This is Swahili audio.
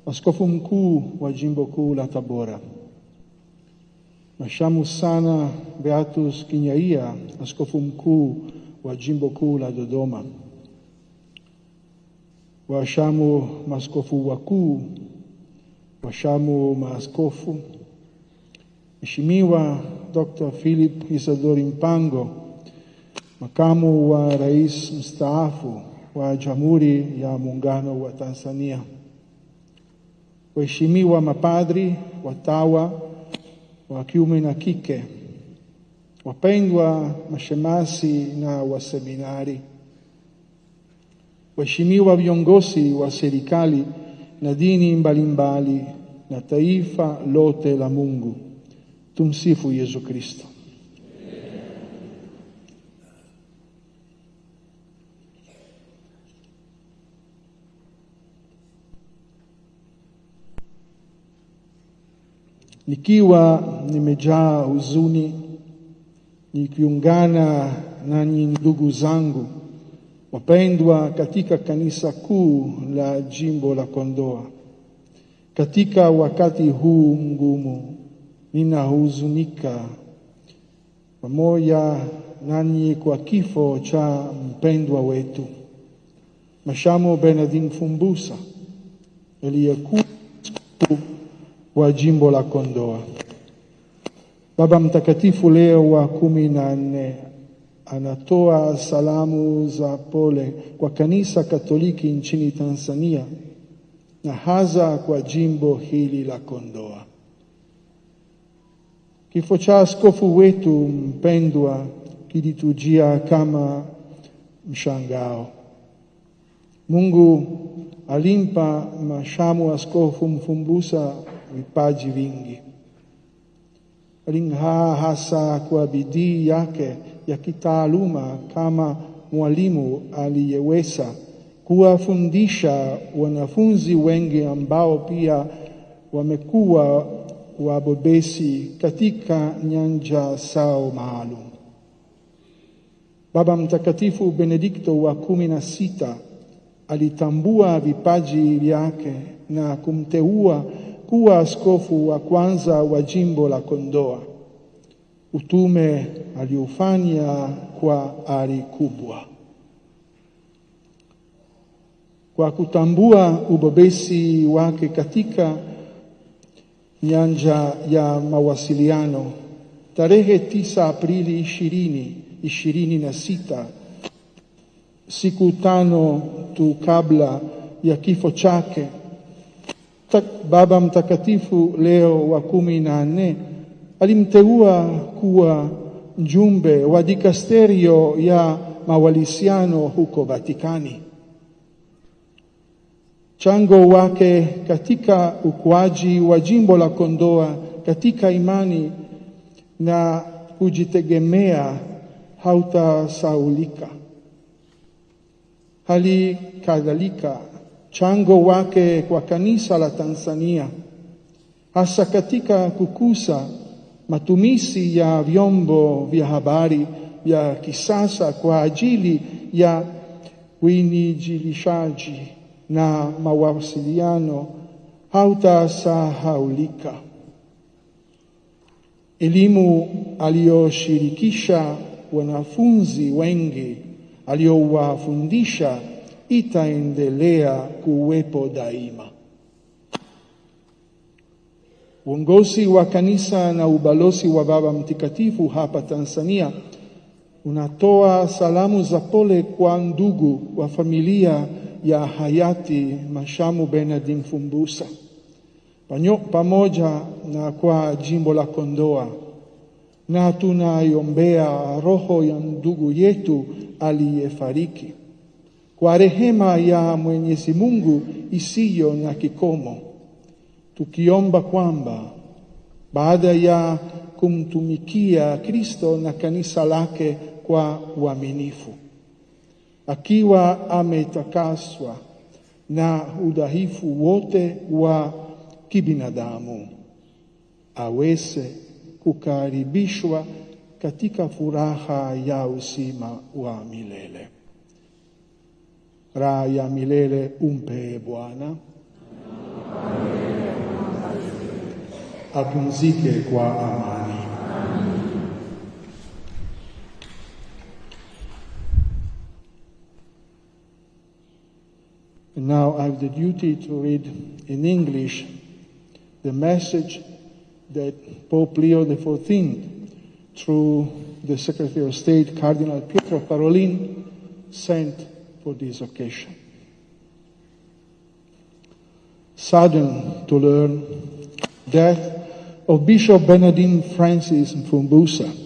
Askofu mkuu wa jimbo kuu la Tabora. Mhashamu sana Beatus Kinyaia, askofu mkuu wa jimbo kuu la Dodoma. Washamu maaskofu wakuu, washamu maaskofu, Mheshimiwa Dr. Philip Isidori Mpango, makamu wa rais mstaafu wa Jamhuri ya Muungano wa Tanzania. Waheshimiwa mapadri, watawa wa kiume na kike, wapendwa mashemasi na waseminari, waheshimiwa viongozi wa serikali na dini mbalimbali na taifa lote la Mungu. Tumsifu Yesu Kristo. Nikiwa nimejaa huzuni, nikiungana nanyi ndugu zangu wapendwa katika kanisa kuu la jimbo la Kondoa, katika wakati huu mgumu, ninahuzunika pamoja nanyi kwa kifo cha mpendwa wetu Mhashamu Bernardin Mfumbusa, aliyekuwa wa jimbo la Kondoa. Baba Mtakatifu Leo wa 14 anatoa salamu za pole kwa kanisa Katoliki nchini Tanzania na hasa kwa jimbo hili la Kondoa. Kifo cha askofu wetu mpendwa kilitujia kama mshangao. Mungu alimpa Mhashamu Askofu Mfumbusa vipaji vingi. Aling'aa hasa kwa bidii yake ya kitaaluma kama mwalimu aliyeweza kuwafundisha wanafunzi wengi ambao pia wamekuwa wabobezi katika nyanja zao maalum. Baba Mtakatifu Benedikto wa 16 alitambua vipaji vyake na kumteua kuwa askofu wa kwanza wa jimbo la Kondoa. Utume aliufanya kwa ari kubwa. Kwa kutambua ubobezi wake katika nyanja ya mawasiliano, tarehe 9 Aprili 2026, siku 5 tu kabla ya kifo chake, Baba Mtakatifu Leo wa 14 alimteua kuwa mjumbe wa dikasterio ya mawasiliano huko Vatikani. Chango wake katika ukuaji wa jimbo la Kondoa katika imani na kujitegemea hautasahaulika. Hali kadhalika chango wake kwa kanisa la Tanzania, hasa katika kukuza matumizi ya vyombo vya habari vya kisasa kwa ajili ya uinjilishaji na mawasiliano hautasahaulika. Elimu aliyoshirikisha wanafunzi wengi aliyowafundisha itaendelea kuwepo daima. Uongozi wa kanisa na ubalozi wa Baba Mtakatifu hapa Tanzania unatoa salamu za pole kwa ndugu wa familia ya hayati Mhashamu Bernardin Mfumbusa pamoja na kwa jimbo la Kondoa, na tunaiombea roho ya ndugu yetu aliyefariki kwa rehema ya Mwenyezi Mungu isiyo na kikomo, tukiomba kwamba baada ya kumtumikia Kristo na kanisa lake kwa uaminifu, akiwa ametakaswa na udhaifu wote wa kibinadamu, aweze kukaribishwa katika furaha ya uzima wa milele. Raha ya milele umpe Bwana, apumzike kwa amani. And now I have the duty to read in English the message that Pope Leo XIV, through the Secretary of State, Cardinal Pietro Parolin, sent for this occasion. Saddened to learn the death of Bishop Bernardine Francis Mfumbusa,